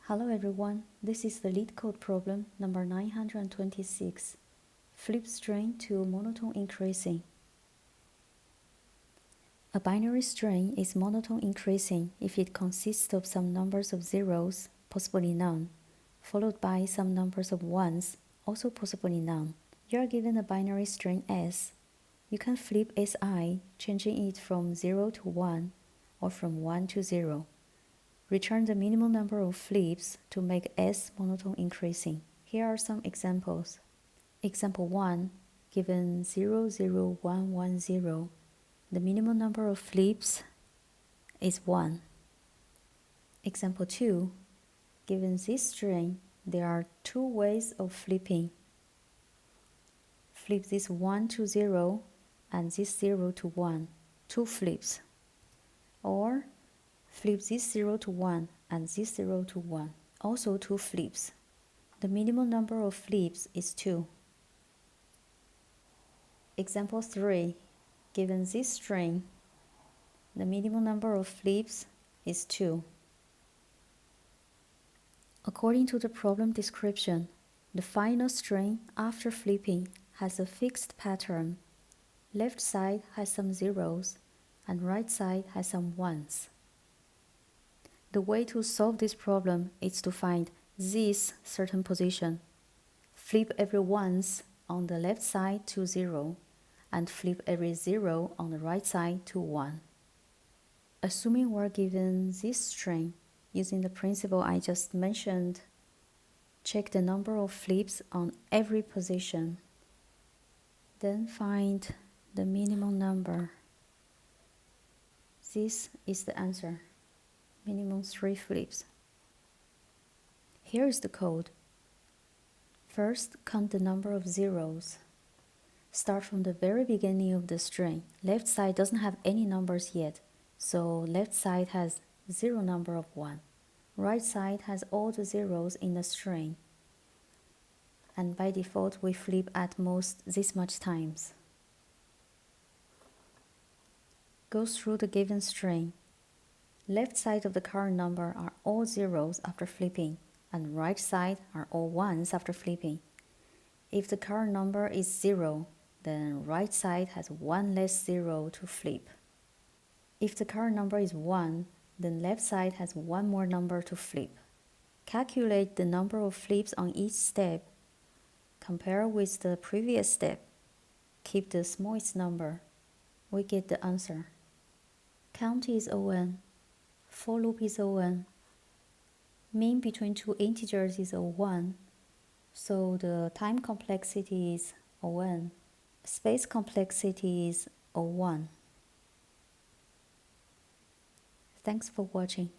Hello everyone, this is the lead code problem number 926. Flip string to monotone increasing. A binary string is monotone increasing if it consists of some numbers of zeros, possibly none, followed by some numbers of ones, also possibly none. You are given a binary string S. You can flip Si, changing it from 0 to 1 or from 1 to 0. Return the minimum number of flips to make S monotone increasing. Here are some examples. Example 1, given 0, 0, 1, 1, 0, the minimum number of flips is 1. Example 2, given this string, there are two ways of flipping. Flip this 1 to 0 and this 0 to 1, 2 flips. Or flip this 0 to 1 and this 0 to 1, also 2 flips. The minimum number of flips is 2. Example 3, given this string, the minimum number of flips is 2. According to the problem description, the final string after flipping has a fixed pattern. Left side has some zeros and right side has some ones. The way to solve this problem is to find this certain position. Flip every ones on the left side to 0 and flip every 0 on the right side to 1. Assuming we're given this string, using the principle I just mentioned, check the number of flips on every position. Then find the minimum number. This is the answer. Minimum 3 flips. Here is the code. First, count the number of zeros. Start from the very beginning of the string. Left side doesn't have any numbers yet, so left side has 0 number of 1. Right side has all the zeros in the string. And by default, we flip at most this much times. Go through the given string. Left side of the current number are all zeros after flipping, and right side are all ones after flipping. If the current number is 0, then right side has 1 less 0 to flip. If the current number is 1, then left side has 1 more number to flip. Calculate the number of flips on each step. Compare with the previous step. Keep the smallest number. We get the answer. Count is on. For loop is on. Mean between two integers is 1, so the time complexity is on. Space complexity is 1. Thanks for watching.